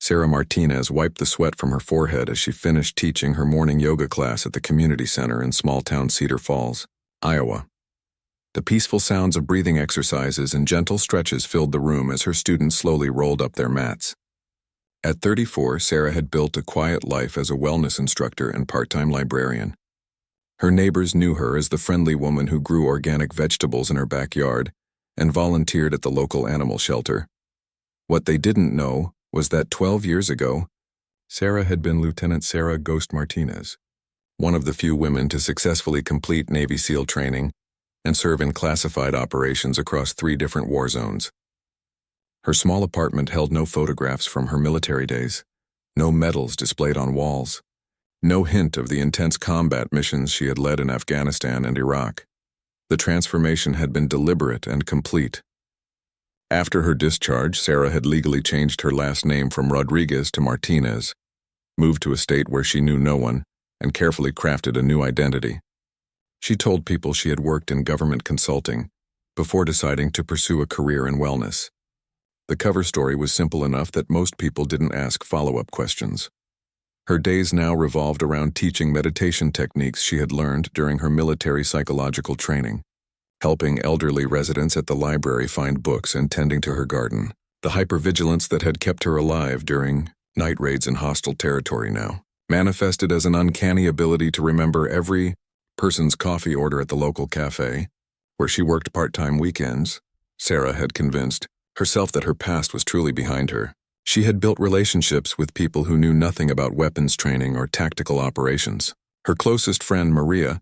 Sarah Martinez wiped the sweat from her forehead as she finished teaching her morning yoga class at the community center in small-town Cedar Falls, Iowa. The peaceful sounds of breathing exercises and gentle stretches filled the room as her students slowly rolled up their mats. At 34, Sarah had built a quiet life as a wellness instructor and part-time librarian. Her neighbors knew her as the friendly woman who grew organic vegetables in her backyard and volunteered at the local animal shelter. What they didn't know was that 12 years ago, Sarah had been Lieutenant Sarah Ghost Martinez, one of the few women to successfully complete Navy SEAL training and serve in classified operations across 3 different war zones. Her small apartment held no photographs from her military days, no medals displayed on walls, no hint of the intense combat missions she had led in Afghanistan and Iraq. The transformation had been deliberate and complete. After her discharge, Sarah had legally changed her last name from Rodriguez to Martinez, moved to a state where she knew no one, and carefully crafted a new identity. She told people she had worked in government consulting before deciding to pursue a career in wellness. The cover story was simple enough that most people didn't ask follow-up questions. Her days now revolved around teaching meditation techniques she had learned during her military psychological training, helping elderly residents at the library find books and tending to her garden. The hypervigilance that had kept her alive during night raids in hostile territory now manifested as an uncanny ability to remember every person's coffee order at the local cafe, where she worked part-time weekends. Sarah had convinced herself that her past was truly behind her. She had built relationships with people who knew nothing about weapons training or tactical operations. Her closest friend, Maria,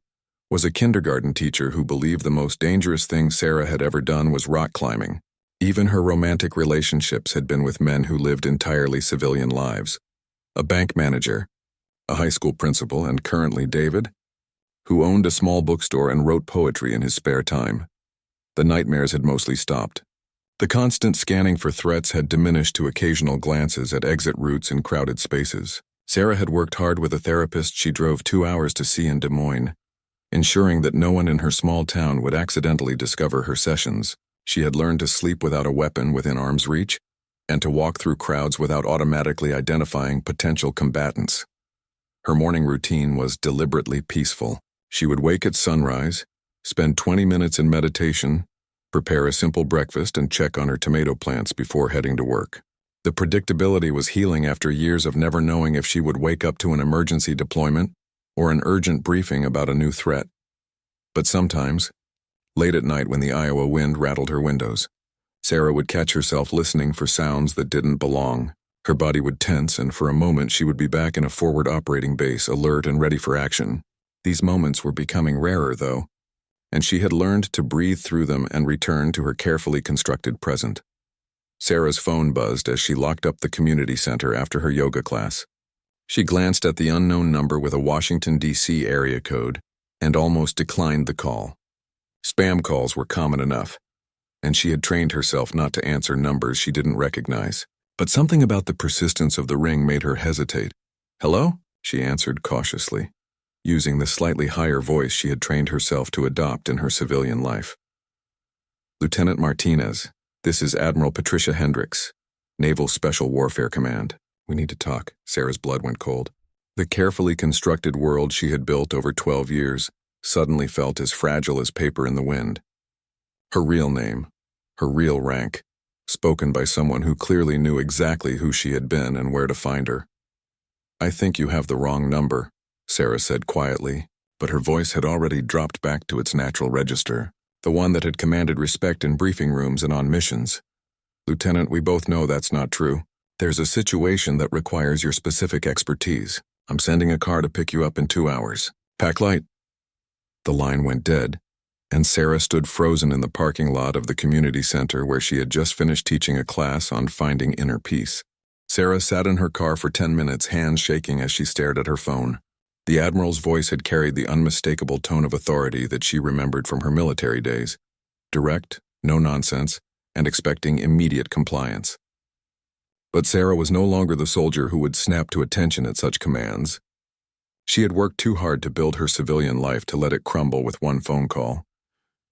was a kindergarten teacher who believed the most dangerous thing Sarah had ever done was rock climbing. Even her romantic relationships had been with men who lived entirely civilian lives. A bank manager, a high school principal, and currently David, who owned a small bookstore and wrote poetry in his spare time. The nightmares had mostly stopped. The constant scanning for threats had diminished to occasional glances at exit routes in crowded spaces. Sarah had worked hard with a therapist she drove 2 hours to see in Des Moines, ensuring that no one in her small town would accidentally discover her sessions. She had learned to sleep without a weapon within arm's reach, and to walk through crowds without automatically identifying potential combatants. Her morning routine was deliberately peaceful. She would wake at sunrise, spend 20 minutes in meditation, prepare a simple breakfast, and check on her tomato plants before heading to work. The predictability was healing after years of never knowing if she would wake up to an emergency deployment or an urgent briefing about a new threat. But sometimes, late at night when the Iowa wind rattled her windows, Sarah would catch herself listening for sounds that didn't belong. Her body would tense, and for a moment she would be back in a forward operating base, alert and ready for action. These moments were becoming rarer, though, and she had learned to breathe through them and return to her carefully constructed present. Sarah's phone buzzed as she locked up the community center after her yoga class. She glanced at the unknown number with a Washington, D.C. area code and almost declined the call. Spam calls were common enough, and she had trained herself not to answer numbers she didn't recognize. But something about the persistence of the ring made her hesitate. "Hello?" she answered cautiously, using the slightly higher voice she had trained herself to adopt in her civilian life. "Lieutenant Martinez, this is Admiral Patricia Hendricks, Naval Special Warfare Command. We need to talk." Sarah's blood went cold. The carefully constructed world she had built over 12 years suddenly felt as fragile as paper in the wind. Her real name, her real rank, spoken by someone who clearly knew exactly who she had been and where to find her. "I think you have the wrong number," Sarah said quietly, but her voice had already dropped back to its natural register, the one that had commanded respect in briefing rooms and on missions. "Lieutenant, we both know that's not true. There's a situation that requires your specific expertise. I'm sending a car to pick you up in 2 hours. Pack light." The line went dead, and Sarah stood frozen in the parking lot of the community center where she had just finished teaching a class on finding inner peace. Sarah sat in her car for 10 minutes, hands shaking as she stared at her phone. The Admiral's voice had carried the unmistakable tone of authority that she remembered from her military days. Direct, no nonsense, and expecting immediate compliance. But Sarah was no longer the soldier who would snap to attention at such commands. She had worked too hard to build her civilian life to let it crumble with one phone call.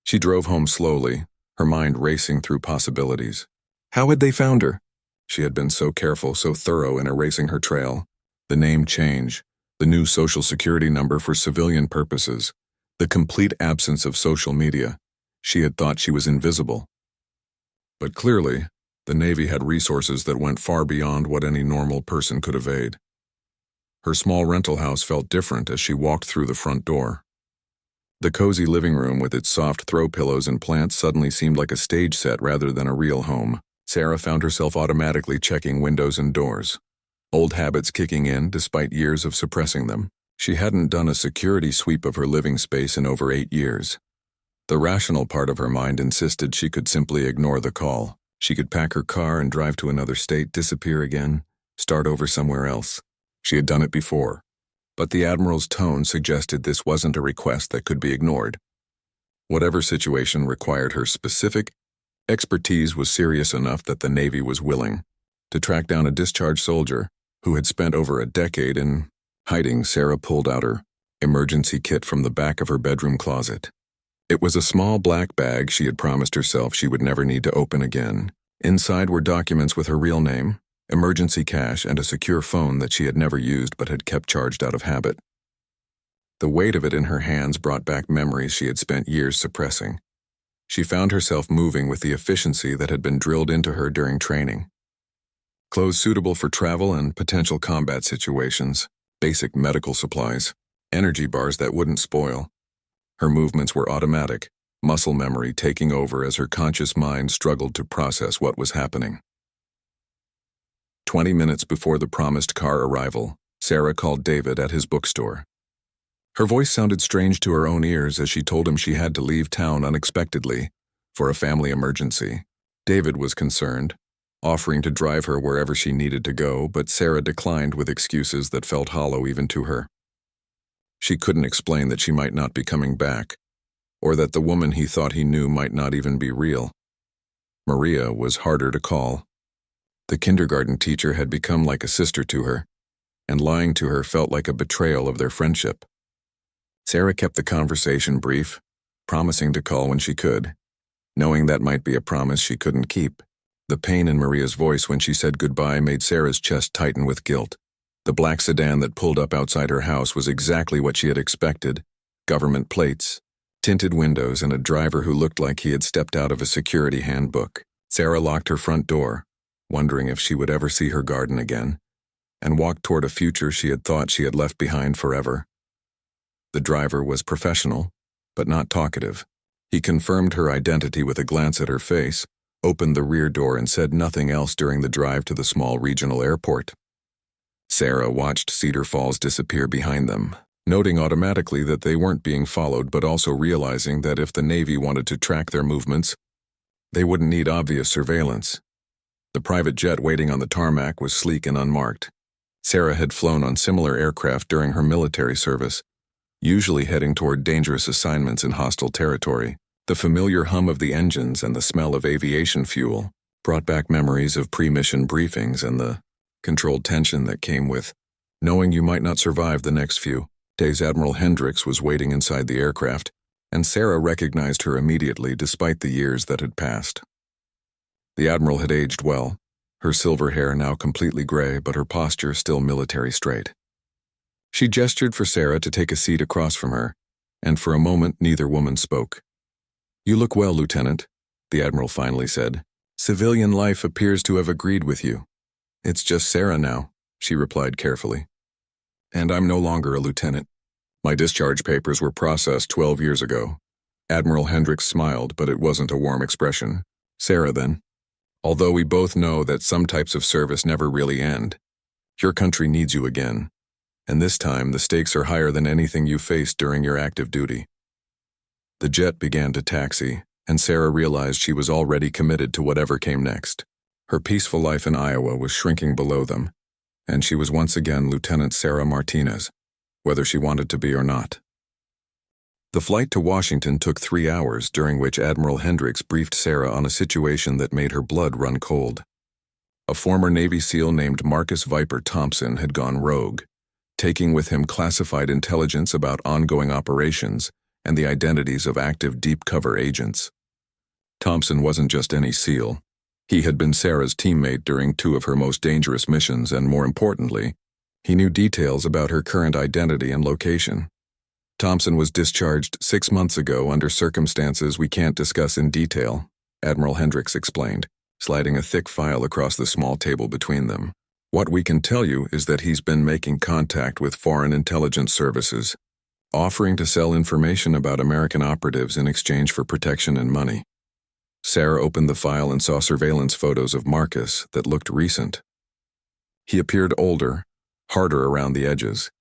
She drove home slowly, her mind racing through possibilities. How had they found her? She had been so careful, so thorough in erasing her trail. The name change, the new social security number for civilian purposes, the complete absence of social media. She had thought she was invisible. But clearly, the Navy had resources that went far beyond what any normal person could evade. Her small rental house felt different as she walked through the front door. The cozy living room with its soft throw pillows and plants suddenly seemed like a stage set rather than a real home. Sarah found herself automatically checking windows and doors, old habits kicking in despite years of suppressing them. She hadn't done a security sweep of her living space in over 8 years. The rational part of her mind insisted she could simply ignore the call. She could pack her car and drive to another state, disappear again, start over somewhere else. She had done it before, but the Admiral's tone suggested this wasn't a request that could be ignored. Whatever situation required her specific expertise was serious enough that the Navy was willing to track down a discharged soldier who had spent over a decade in hiding. Sarah pulled out her emergency kit from the back of her bedroom closet. It was a small black bag she had promised herself she would never need to open again. Inside were documents with her real name, emergency cash, and a secure phone that she had never used but had kept charged out of habit. The weight of it in her hands brought back memories she had spent years suppressing. She found herself moving with the efficiency that had been drilled into her during training. Clothes suitable for travel and potential combat situations, basic medical supplies, energy bars that wouldn't spoil. Her movements were automatic, muscle memory taking over as her conscious mind struggled to process what was happening. 20 minutes before the promised car arrival, Sarah called David at his bookstore. Her voice sounded strange to her own ears as she told him she had to leave town unexpectedly for a family emergency. David was concerned, offering to drive her wherever she needed to go, but Sarah declined with excuses that felt hollow even to her. She couldn't explain that she might not be coming back, or that the woman he thought he knew might not even be real. Maria was harder to call. The kindergarten teacher had become like a sister to her, and lying to her felt like a betrayal of their friendship. Sarah kept the conversation brief, promising to call when she could, knowing that might be a promise she couldn't keep. The pain in Maria's voice when she said goodbye made Sarah's chest tighten with guilt. The black sedan that pulled up outside her house was exactly what she had expected: government plates, tinted windows, and a driver who looked like he had stepped out of a security handbook. Sarah locked her front door, wondering if she would ever see her garden again, and walked toward a future she had thought she had left behind forever. The driver was professional, but not talkative. He confirmed her identity with a glance at her face, opened the rear door, and said nothing else during the drive to the small regional airport. Sarah watched Cedar Falls disappear behind them, noting automatically that they weren't being followed, but also realizing that if the Navy wanted to track their movements, they wouldn't need obvious surveillance. The private jet waiting on the tarmac was sleek and unmarked. Sarah had flown on similar aircraft during her military service, usually heading toward dangerous assignments in hostile territory. The familiar hum of the engines and the smell of aviation fuel brought back memories of pre-mission briefings and the controlled tension that came with knowing you might not survive the next few days. Admiral Hendricks was waiting inside the aircraft, and Sarah recognized her immediately despite the years that had passed. The Admiral had aged well, her silver hair now completely gray, but her posture still military straight. She gestured for Sarah to take a seat across from her, and for a moment neither woman spoke. "You look well, Lieutenant," the Admiral finally said. "Civilian life appears to have agreed with you." "It's just Sarah now," she replied carefully. "And I'm no longer a lieutenant. My discharge papers were processed 12 years ago." Admiral Hendricks smiled, but it wasn't a warm expression. "Sarah, then. Although we both know that some types of service never really end, your country needs you again. And this time, the stakes are higher than anything you faced during your active duty." The jet began to taxi, and Sarah realized she was already committed to whatever came next. Her peaceful life in Iowa was shrinking below them, and she was once again Lieutenant Sarah Martinez, whether she wanted to be or not. The flight to Washington took 3 hours, during which Admiral Hendricks briefed Sarah on a situation that made her blood run cold. A former Navy SEAL named Marcus Viper Thompson had gone rogue, taking with him classified intelligence about ongoing operations and the identities of active deep cover agents. Thompson wasn't just any SEAL. He had been Sarah's teammate during two of her most dangerous missions, and more importantly, he knew details about her current identity and location. Thompson was discharged 6 months ago under circumstances we can't discuss in detail, Admiral Hendricks explained, sliding a thick file across the small table between them. What we can tell you is that he's been making contact with foreign intelligence services, offering to sell information about American operatives in exchange for protection and money. Sarah opened the file and saw surveillance photos of Marcus that looked recent. He appeared older, harder around the edges,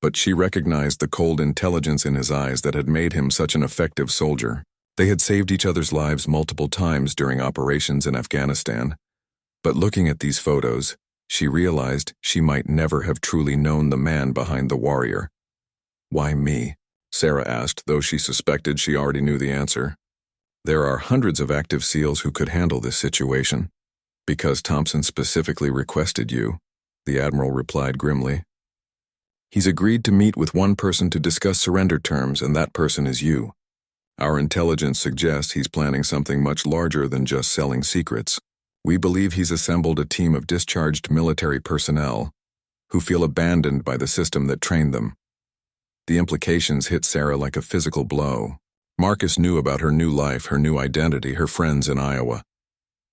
but she recognized the cold intelligence in his eyes that had made him such an effective soldier. They had saved each other's lives multiple times during operations in Afghanistan, but looking at these photos, she realized she might never have truly known the man behind the warrior. "Why me?" Sarah asked, though she suspected she already knew the answer. "There are hundreds of active SEALs who could handle this situation." "Because Thompson specifically requested you," the Admiral replied grimly. "He's agreed to meet with one person to discuss surrender terms, and that person is you. Our intelligence suggests he's planning something much larger than just selling secrets. We believe he's assembled a team of discharged military personnel who feel abandoned by the system that trained them." The implications hit Sarah like a physical blow. Marcus knew about her new life, her new identity, her friends in Iowa.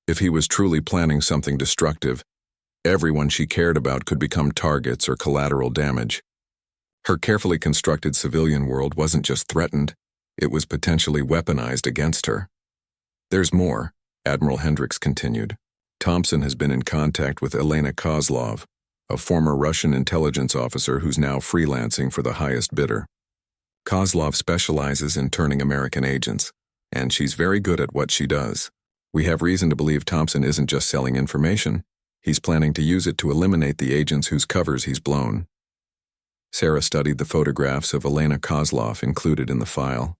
If he was truly planning something destructive, everyone she cared about could become targets or collateral damage. Her carefully constructed civilian world wasn't just threatened, it was potentially weaponized against her. "There's more," Admiral Hendricks continued. "Thompson has been in contact with Elena Kozlov, a former Russian intelligence officer who's now freelancing for the highest bidder. Kozlov specializes in turning American agents, and she's very good at what she does. We have reason to believe Thompson isn't just selling information, he's planning to use it to eliminate the agents whose covers he's blown." Sarah studied the photographs of Elena Kozlov included in the file.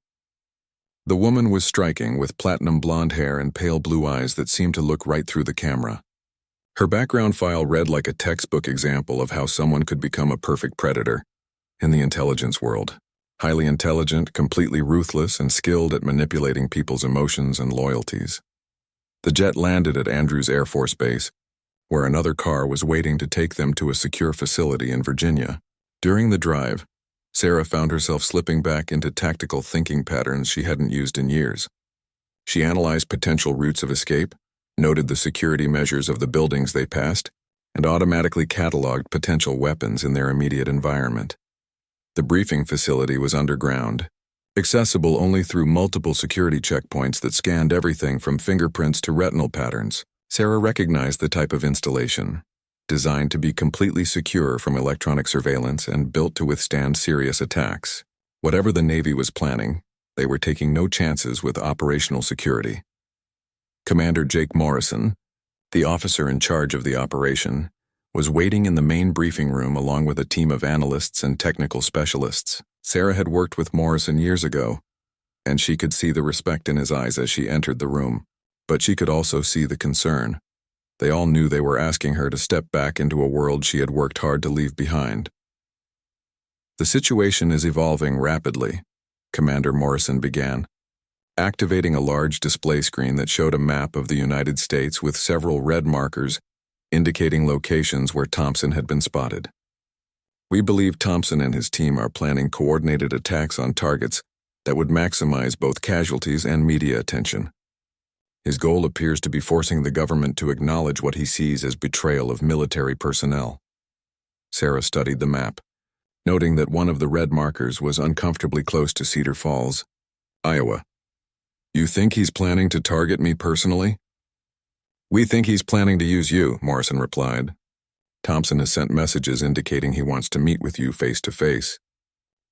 The woman was striking, with platinum blonde hair and pale blue eyes that seemed to look right through the camera. Her background file read like a textbook example of how someone could become a perfect predator in the intelligence world. Highly intelligent, completely ruthless, and skilled at manipulating people's emotions and loyalties. The jet landed at Andrews Air Force Base, where another car was waiting to take them to a secure facility in Virginia. During the drive, Sarah found herself slipping back into tactical thinking patterns she hadn't used in years. She analyzed potential routes of escape, noted the security measures of the buildings they passed, and automatically cataloged potential weapons in their immediate environment. The briefing facility was underground, accessible only through multiple security checkpoints that scanned everything from fingerprints to retinal patterns. Sarah recognized the type of installation, designed to be completely secure from electronic surveillance and built to withstand serious attacks. Whatever the Navy was planning, they were taking no chances with operational security. Commander Jake Morrison, the officer in charge of the operation, was waiting in the main briefing room along with a team of analysts and technical specialists. Sarah had worked with Morrison years ago, and she could see the respect in his eyes as she entered the room, but she could also see the concern. They all knew they were asking her to step back into a world she had worked hard to leave behind. "The situation is evolving rapidly," Commander Morrison began, activating a large display screen that showed a map of the United States with several red markers indicating locations where Thompson had been spotted. "We believe Thompson and his team are planning coordinated attacks on targets that would maximize both casualties and media attention. His goal appears to be forcing the government to acknowledge what he sees as betrayal of military personnel." Sarah studied the map, noting that one of the red markers was uncomfortably close to Cedar Falls, Iowa. "You think he's planning to target me personally?" "We think he's planning to use you," Morrison replied. "Thompson has sent messages indicating he wants to meet with you face to face.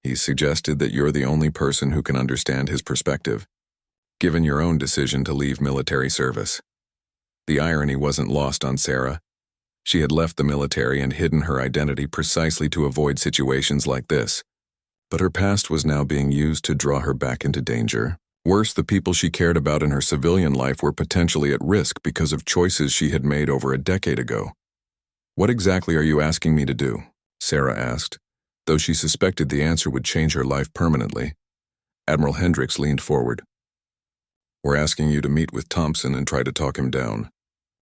He's suggested that you're the only person who can understand his perspective, given your own decision to leave military service." The irony wasn't lost on Sarah. She had left the military and hidden her identity precisely to avoid situations like this. But her past was now being used to draw her back into danger. Worse, the people she cared about in her civilian life were potentially at risk because of choices she had made over a decade ago. "What exactly are you asking me to do?" Sarah asked, though she suspected the answer would change her life permanently. Admiral Hendricks leaned forward. "We're asking you to meet with Thompson and try to talk him down.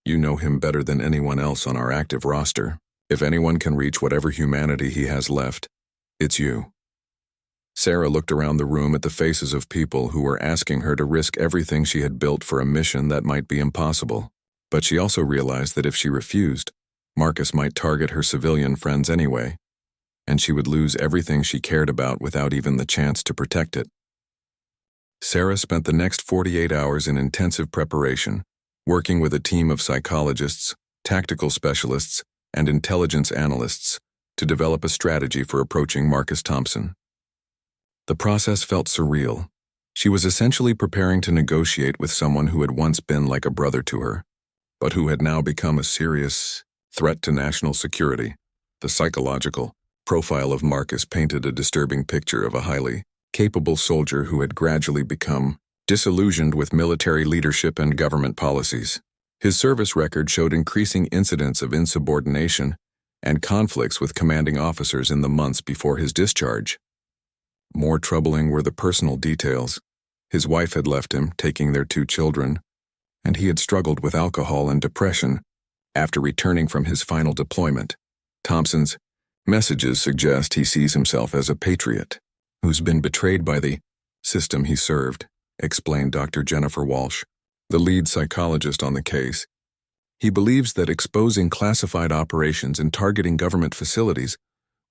You know him better than anyone else on our active roster. If anyone can reach whatever humanity he has left, it's you." Sarah looked around the room at the faces of people who were asking her to risk everything she had built for a mission that might be impossible. But she also realized that if she refused, Marcus might target her civilian friends anyway, and she would lose everything she cared about without even the chance to protect it. Sarah spent the next 48 hours in intensive preparation, working with a team of psychologists, tactical specialists, and intelligence analysts to develop a strategy for approaching Marcus Thompson. The process felt surreal. She was essentially preparing to negotiate with someone who had once been like a brother to her, but who had now become a serious threat to national security. The psychological profile of Marcus painted a disturbing picture of a highly capable soldier who had gradually become disillusioned with military leadership and government policies. His service record showed increasing incidents of insubordination and conflicts with commanding officers in the months before his discharge. More troubling were the personal details. His wife had left him, taking their 2 children, and he had struggled with alcohol and depression after returning from his final deployment. Thompson's messages suggest he sees himself as a patriot who's been betrayed by the system he served, explained Dr. Jennifer Walsh, the lead psychologist on the case. He believes that exposing classified operations and targeting government facilities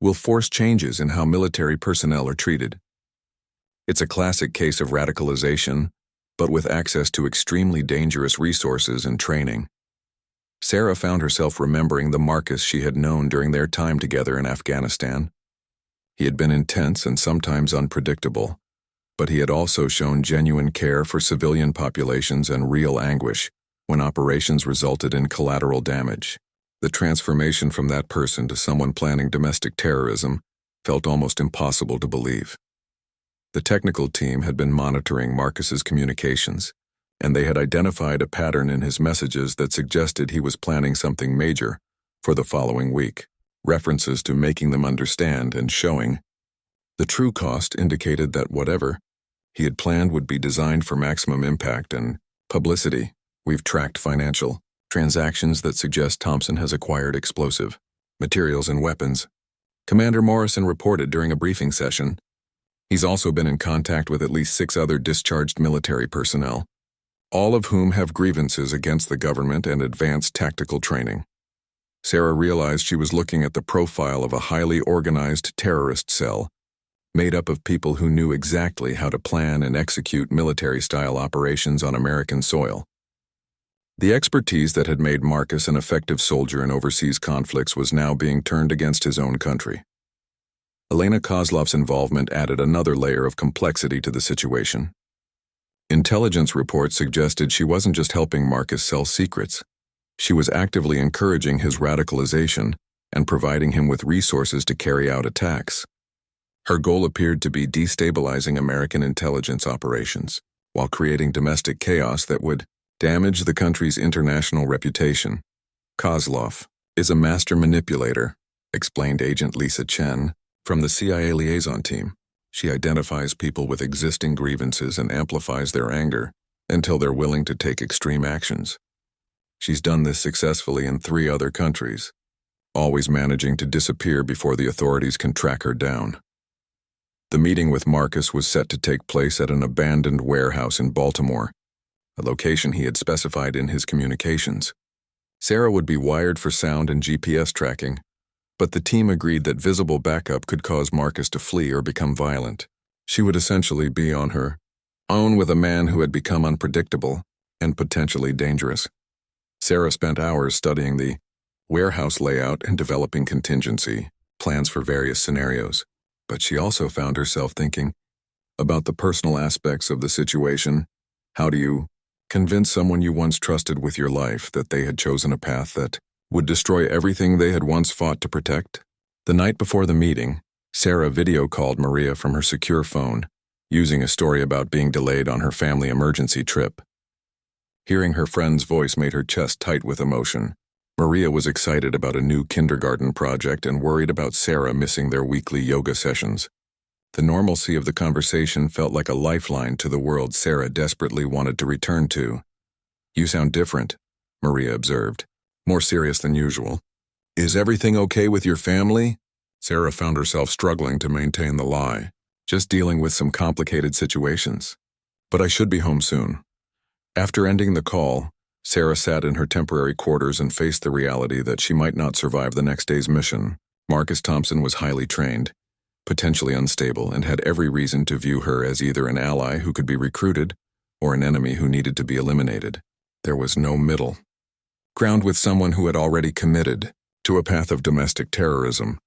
will force changes in how military personnel are treated. It's a classic case of radicalization, but with access to extremely dangerous resources and training. Sarah found herself remembering the Marcus she had known during their time together in Afghanistan. He had been intense and sometimes unpredictable, but he had also shown genuine care for civilian populations and real anguish when operations resulted in collateral damage. The transformation from that person to someone planning domestic terrorism felt almost impossible to believe. The technical team had been monitoring Marcus's communications, and they had identified a pattern in his messages that suggested he was planning something major for the following week. References to making them understand and showing the true cost indicated that whatever he had planned would be designed for maximum impact and publicity. We've tracked financial transactions that suggest Thompson has acquired explosive materials and weapons, Commander Morrison reported during a briefing session. He's also been in contact with at least 6 other discharged military personnel, all of whom have grievances against the government and advanced tactical training. Sarah realized she was looking at the profile of a highly organized terrorist cell, made up of people who knew exactly how to plan and execute military-style operations on American soil. The expertise that had made Marcus an effective soldier in overseas conflicts was now being turned against his own country. Elena Kozlov's involvement added another layer of complexity to the situation. Intelligence reports suggested she wasn't just helping Marcus sell secrets. She was actively encouraging his radicalization and providing him with resources to carry out attacks. Her goal appeared to be destabilizing American intelligence operations, while creating domestic chaos that would damage the country's international reputation. Kozlov is a master manipulator, explained Agent Lisa Chen from the CIA liaison team. She identifies people with existing grievances and amplifies their anger until they're willing to take extreme actions. She's done this successfully in 3 other countries, always managing to disappear before the authorities can track her down. The meeting with Marcus was set to take place at an abandoned warehouse in Baltimore, a location he had specified in his communications. Sarah would be wired for sound and GPS tracking, but the team agreed that visible backup could cause Marcus to flee or become violent. She would essentially be on her own with a man who had become unpredictable and potentially dangerous. Sarah spent hours studying the warehouse layout and developing contingency plans for various scenarios, but she also found herself thinking about the personal aspects of the situation. How do you convince someone you once trusted with your life that they had chosen a path that would destroy everything they had once fought to protect? The night before the meeting, Sarah video called Maria from her secure phone, using a story about being delayed on her family emergency trip. Hearing her friend's voice made her chest tight with emotion. Maria was excited about a new kindergarten project and worried about Sarah missing their weekly yoga sessions. The normalcy of the conversation felt like a lifeline to the world Sarah desperately wanted to return to. "You sound different," Maria observed, more serious than usual. Is everything okay with your family? Sarah found herself struggling to maintain the lie, just dealing with some complicated situations. But I should be home soon. After ending the call, Sarah sat in her temporary quarters and faced the reality that she might not survive the next day's mission. Marcus Thompson was highly trained, potentially unstable, and had every reason to view her as either an ally who could be recruited or an enemy who needed to be eliminated. There was no middle ground with someone who had already committed to a path of domestic terrorism.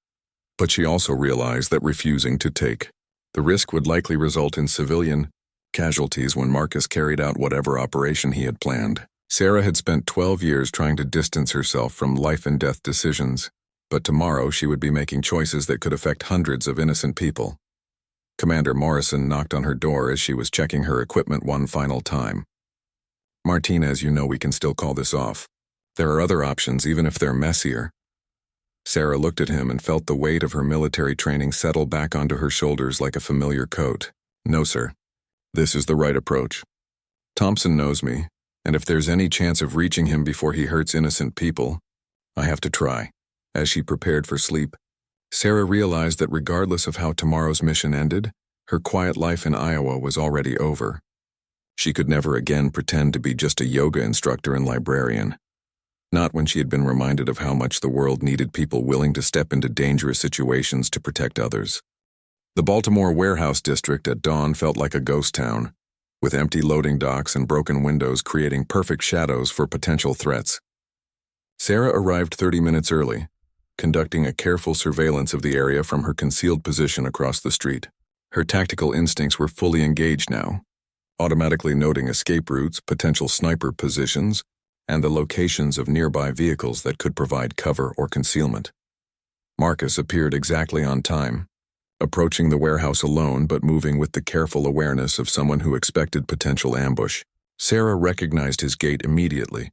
But she also realized that refusing to take the risk would likely result in civilian casualties when Marcus carried out whatever operation he had planned. Sarah had spent 12 years trying to distance herself from life-and-death decisions, but tomorrow she would be making choices that could affect hundreds of innocent people. Commander Morrison knocked on her door as she was checking her equipment one final time. Martinez, you know we can still call this off. There are other options, even if they're messier. Sarah looked at him and felt the weight of her military training settle back onto her shoulders like a familiar coat. No, sir. This is the right approach. Thompson knows me, and if there's any chance of reaching him before he hurts innocent people, I have to try. As she prepared for sleep, Sarah realized that regardless of how tomorrow's mission ended, her quiet life in Iowa was already over. She could never again pretend to be just a yoga instructor and librarian. Not when she had been reminded of how much the world needed people willing to step into dangerous situations to protect others. The Baltimore warehouse district at dawn felt like a ghost town, with empty loading docks and broken windows creating perfect shadows for potential threats. Sarah arrived 30 minutes early, conducting a careful surveillance of the area from her concealed position across the street. Her tactical instincts were fully engaged now, automatically noting escape routes, potential sniper positions, and the locations of nearby vehicles that could provide cover or concealment. Marcus appeared exactly on time, approaching the warehouse alone but moving with the careful awareness of someone who expected potential ambush. Sarah recognized his gait immediately,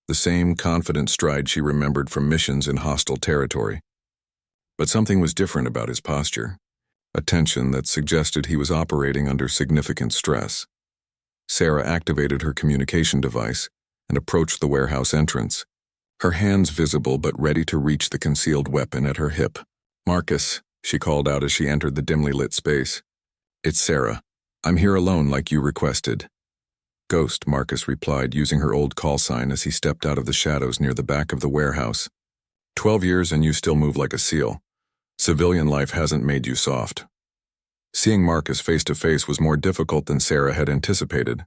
the same confident stride she remembered from missions in hostile territory. But something was different about his posture, a tension that suggested he was operating under significant stress. Sarah activated her communication device and approached the warehouse entrance, her hands visible but ready to reach the concealed weapon at her hip. Marcus, she called out as she entered the dimly lit space. It's Sarah. I'm here alone like you requested. Ghost, Marcus replied, using her old call sign as he stepped out of the shadows near the back of the warehouse. 12 years and you still move like a seal. Civilian life hasn't made you soft. Seeing Marcus face to face was more difficult than Sarah had anticipated.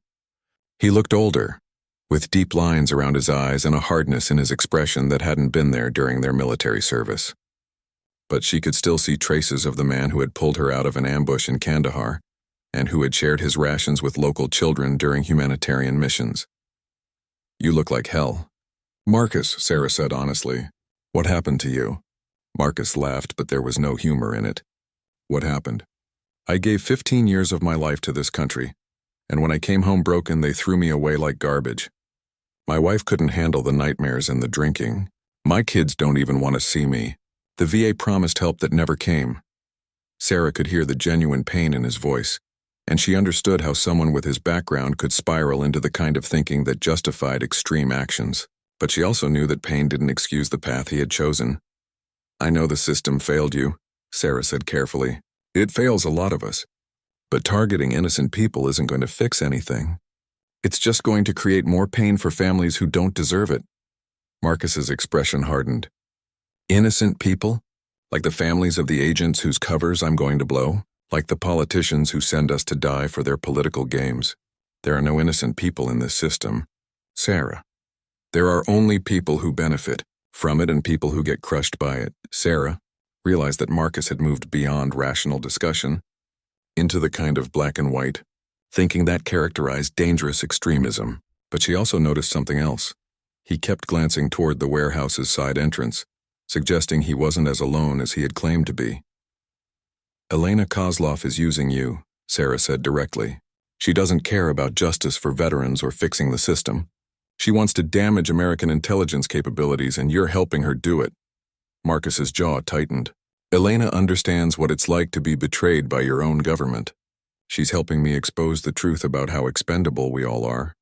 He looked older, with deep lines around his eyes and a hardness in his expression that hadn't been there during their military service. But she could still see traces of the man who had pulled her out of an ambush in Kandahar, and who had shared his rations with local children during humanitarian missions. You look like hell. Marcus, Sarah said honestly. What happened to you? Marcus laughed, but there was no humor in it. What happened? I gave 15 years of my life to this country, and when I came home broken, they threw me away like garbage. My wife couldn't handle the nightmares and the drinking. My kids don't even want to see me. The VA promised help that never came. Sarah could hear the genuine pain in his voice, and she understood how someone with his background could spiral into the kind of thinking that justified extreme actions. But she also knew that pain didn't excuse the path he had chosen. I know the system failed you, Sarah said carefully. It fails a lot of us. But targeting innocent people isn't going to fix anything. It's just going to create more pain for families who don't deserve it. Marcus's expression hardened. Innocent people? Like the families of the agents whose covers I'm going to blow? Like the politicians who send us to die for their political games? There are no innocent people in this system. Sarah. There are only people who benefit from it and people who get crushed by it. Sarah realized that Marcus had moved beyond rational discussion into the kind of black and white thinking that characterized dangerous extremism. But she also noticed something else. He kept glancing toward the warehouse's side entrance, suggesting he wasn't as alone as he had claimed to be. Elena Kozlov is using you, Sarah said directly. She doesn't care about justice for veterans or fixing the system. She wants to damage American intelligence capabilities, and you're helping her do it. Marcus's jaw tightened. Elena understands what it's like to be betrayed by your own government. She's helping me expose the truth about how expendable we all are.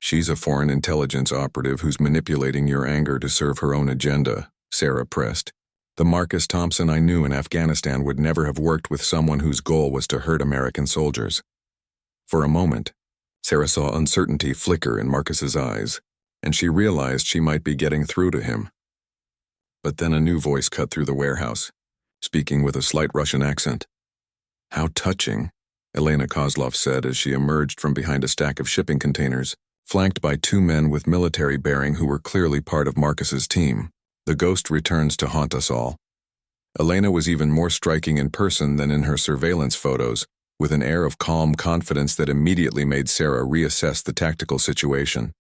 She's a foreign intelligence operative who's manipulating your anger to serve her own agenda, Sarah pressed. The Marcus Thompson I knew in Afghanistan would never have worked with someone whose goal was to hurt American soldiers. For a moment, Sarah saw uncertainty flicker in Marcus's eyes, and she realized she might be getting through to him. But then a new voice cut through the warehouse, speaking with a slight Russian accent. "How touching," Elena Kozlov said as she emerged from behind a stack of shipping containers, flanked by two men with military bearing who were clearly part of Marcus's team. "The ghost returns to haunt us all." Elena was even more striking in person than in her surveillance photos, with an air of calm confidence that immediately made Sarah reassess the tactical situation.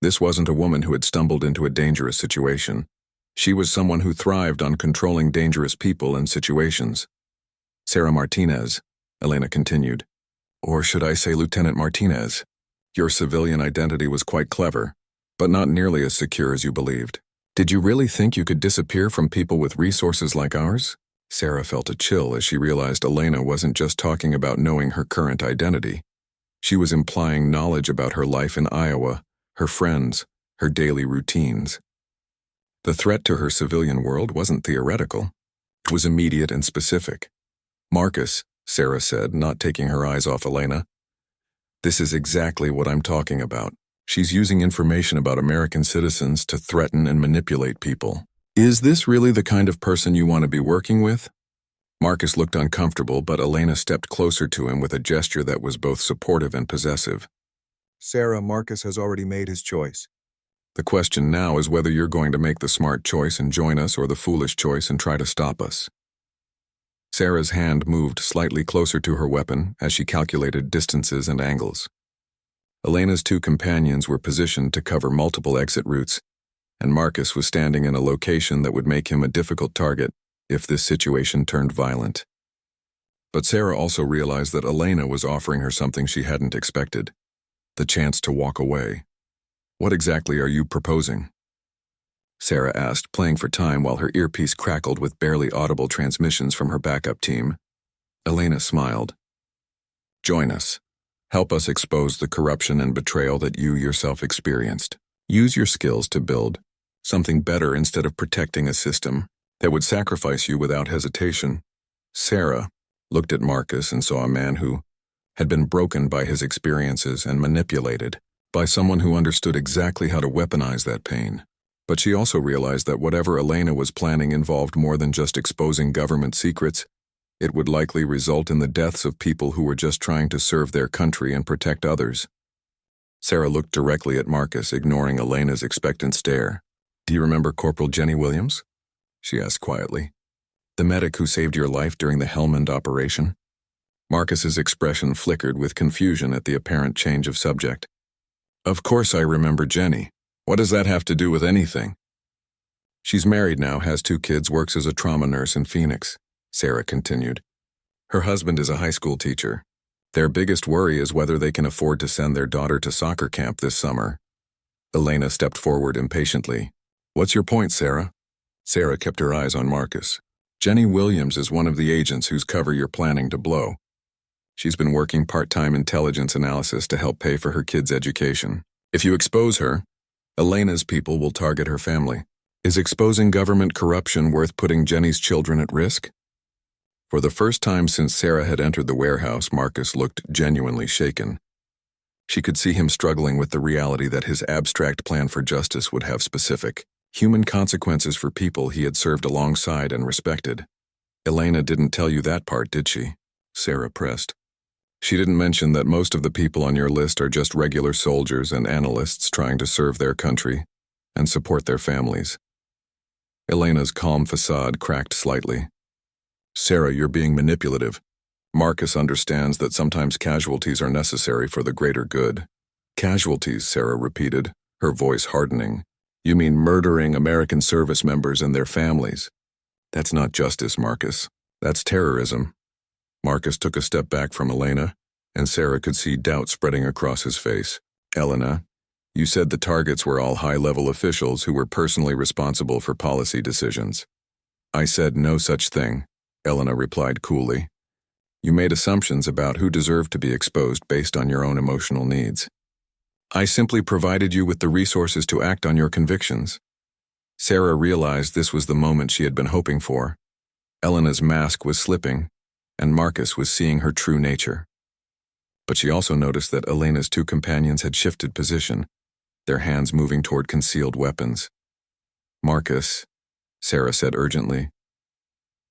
This wasn't a woman who had stumbled into a dangerous situation. She was someone who thrived on controlling dangerous people and situations. "Sarah Martinez," Elena continued. "Or should I say Lieutenant Martinez? Your civilian identity was quite clever, but not nearly as secure as you believed. Did you really think you could disappear from people with resources like ours?" Sarah felt a chill as she realized Elena wasn't just talking about knowing her current identity. She was implying knowledge about her life in Iowa, her friends, her daily routines. The threat to her civilian world wasn't theoretical. It was immediate and specific. "Marcus," Sarah said, not taking her eyes off Elena. "This is exactly what I'm talking about. She's using information about American citizens to threaten and manipulate people. Is this really the kind of person you want to be working with?" Marcus looked uncomfortable, but Elena stepped closer to him with a gesture that was both supportive and possessive. "Sarah, Marcus has already made his choice. The question now is whether you're going to make the smart choice and join us or the foolish choice and try to stop us." Sarah's hand moved slightly closer to her weapon as she calculated distances and angles. Elena's two companions were positioned to cover multiple exit routes, and Marcus was standing in a location that would make him a difficult target if this situation turned violent. But Sarah also realized that Elena was offering her something she hadn't expected: the chance to walk away. "What exactly are you proposing?" Sarah asked, playing for time while her earpiece crackled with barely audible transmissions from her backup team. Elena smiled. "Join us. Help us expose the corruption and betrayal that you yourself experienced. Use your skills to build something better instead of protecting a system that would sacrifice you without hesitation." Sarah looked at Marcus and saw a man who had been broken by his experiences and manipulated by someone who understood exactly how to weaponize that pain. But she also realized that whatever Elena was planning involved more than just exposing government secrets. It would likely result in the deaths of people who were just trying to serve their country and protect others. Sarah looked directly at Marcus, ignoring Elena's expectant stare. "Do you remember Corporal Jenny Williams?" she asked quietly. "The medic who saved your life during the Helmand operation?" Marcus's expression flickered with confusion at the apparent change of subject. "Of course I remember Jenny. What does that have to do with anything?" "She's married now, has 2 kids, works as a trauma nurse in Phoenix," Sarah continued. "Her husband is a high school teacher. Their biggest worry is whether they can afford to send their daughter to soccer camp this summer." Elena stepped forward impatiently. "What's your point, Sarah?" Sarah kept her eyes on Marcus. "Jenny Williams is one of the agents whose cover you're planning to blow. She's been working part-time intelligence analysis to help pay for her kids' education. If you expose her, Elena's people will target her family. Is exposing government corruption worth putting Jenny's children at risk?" For the first time since Sarah had entered the warehouse, Marcus looked genuinely shaken. She could see him struggling with the reality that his abstract plan for justice would have specific, human consequences for people he had served alongside and respected. "Elena didn't tell you that part, did she?" Sarah pressed. "She didn't mention that most of the people on your list are just regular soldiers and analysts trying to serve their country and support their families." Elena's calm facade cracked slightly. "Sarah, you're being manipulative. Marcus understands that sometimes casualties are necessary for the greater good." "Casualties," Sarah repeated, her voice hardening. "You mean murdering American service members and their families? That's not justice, Marcus. That's terrorism." Marcus took a step back from Elena, and Sarah could see doubt spreading across his face. "Elena, you said the targets were all high-level officials who were personally responsible for policy decisions." "I said no such thing," Elena replied coolly. "You made assumptions about who deserved to be exposed based on your own emotional needs." I simply provided you with the resources to act on your convictions. Sarah realized this was the moment she had been hoping for. Elena's mask was slipping, and Marcus was seeing her true nature. But she also noticed that Elena's two companions had shifted position, their hands moving toward concealed weapons. Marcus, Sarah said urgently,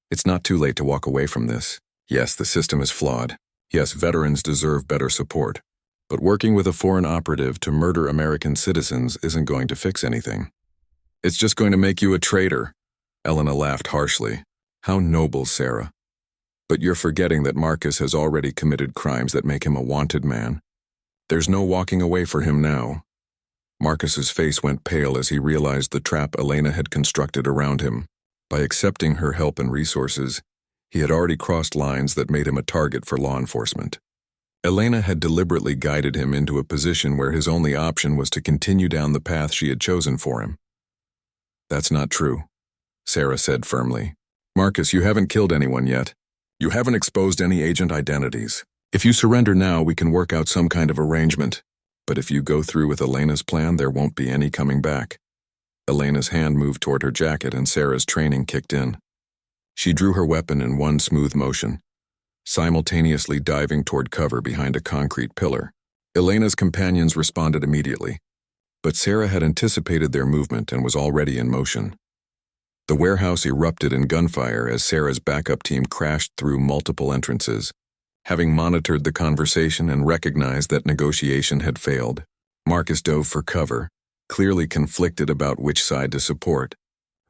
it's not too late to walk away from this. Yes, the system is flawed. Yes, veterans deserve better support. But working with a foreign operative to murder American citizens isn't going to fix anything. It's just going to make you a traitor. Elena laughed harshly. How noble, Sarah. But you're forgetting that Marcus has already committed crimes that make him a wanted man. There's no walking away for him now. Marcus's face went pale as he realized the trap Elena had constructed around him. By accepting her help and resources, he had already crossed lines that made him a target for law enforcement. Elena had deliberately guided him into a position where his only option was to continue down the path she had chosen for him. That's not true, Sarah said firmly. Marcus, you haven't killed anyone yet. You haven't exposed any agent identities. If you surrender now, we can work out some kind of arrangement. But if you go through with Elena's plan, there won't be any coming back. Elena's hand moved toward her jacket and Sarah's training kicked in. She drew her weapon in one smooth motion, simultaneously diving toward cover behind a concrete pillar. Elena's companions responded immediately, but Sarah had anticipated their movement and was already in motion. The warehouse erupted in gunfire as Sarah's backup team crashed through multiple entrances. Having monitored the conversation and recognized that negotiation had failed, Marcus dove for cover, clearly conflicted about which side to support,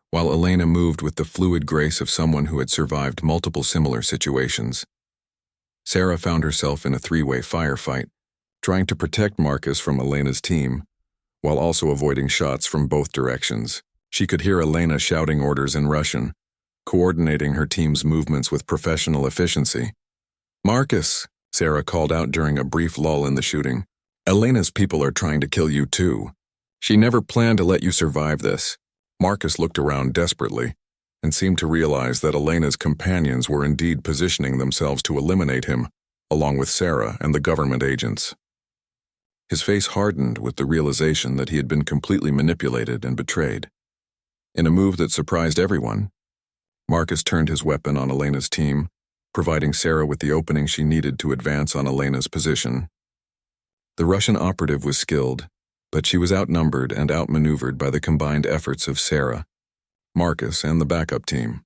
while Elena moved with the fluid grace of someone who had survived multiple similar situations. Sarah found herself in a three-way firefight, trying to protect Marcus from Elena's team, while also avoiding shots from both directions. She could hear Elena shouting orders in Russian, coordinating her team's movements with professional efficiency. Marcus, Sarah called out during a brief lull in the shooting. Elena's people are trying to kill you too. She never planned to let you survive this. Marcus looked around desperately and seemed to realize that Elena's companions were indeed positioning themselves to eliminate him, along with Sarah and the government agents. His face hardened with the realization that he had been completely manipulated and betrayed. In a move that surprised everyone, Marcus turned his weapon on Elena's team, providing Sarah with the opening she needed to advance on Elena's position. The Russian operative was skilled, but she was outnumbered and outmaneuvered by the combined efforts of Sarah, Marcus, and the backup team.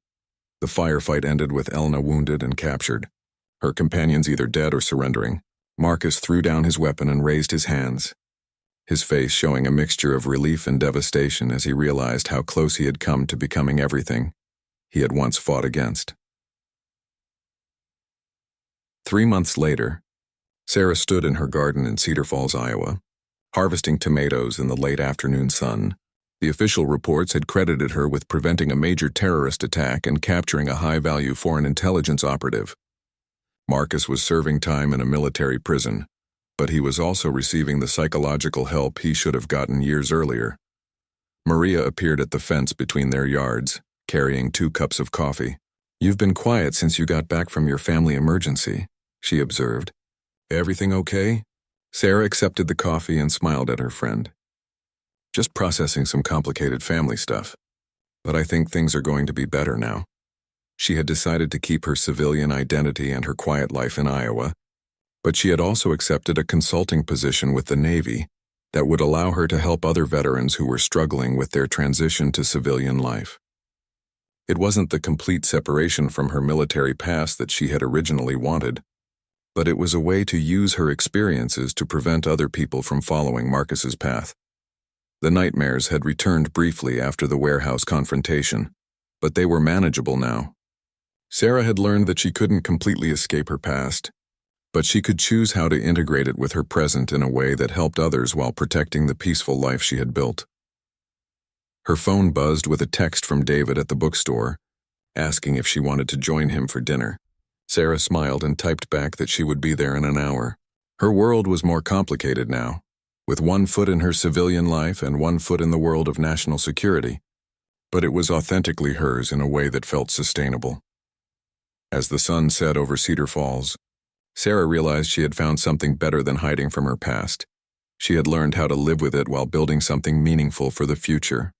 The firefight ended with Elena wounded and captured, her companions either dead or surrendering. Marcus threw down his weapon and raised his hands, his face showing a mixture of relief and devastation as he realized how close he had come to becoming everything he had once fought against. 3 months later, Sarah stood in her garden in Cedar Falls, Iowa, harvesting tomatoes in the late afternoon sun. The official reports had credited her with preventing a major terrorist attack and capturing a high-value foreign intelligence operative. Marcus was serving time in a military prison, but he was also receiving the psychological help he should have gotten years earlier. Maria appeared at the fence between their yards, carrying 2 cups of coffee. "You've been quiet since you got back from your family emergency," she observed. "Everything okay?" Sarah accepted the coffee and smiled at her friend. "Just processing some complicated family stuff. But I think things are going to be better now." She had decided to keep her civilian identity and her quiet life in Iowa, but she had also accepted a consulting position with the Navy that would allow her to help other veterans who were struggling with their transition to civilian life. It wasn't the complete separation from her military past that she had originally wanted, but it was a way to use her experiences to prevent other people from following Marcus's path. The nightmares had returned briefly after the warehouse confrontation, but they were manageable now. Sarah had learned that she couldn't completely escape her past, but she could choose how to integrate it with her present in a way that helped others while protecting the peaceful life she had built. Her phone buzzed with a text from David at the bookstore, asking if she wanted to join him for dinner. Sarah smiled and typed back that she would be there in an hour. Her world was more complicated now, with 1 foot in her civilian life and 1 foot in the world of national security, but it was authentically hers in a way that felt sustainable. As the sun set over Cedar Falls, Sarah realized she had found something better than hiding from her past. She had learned how to live with it while building something meaningful for the future.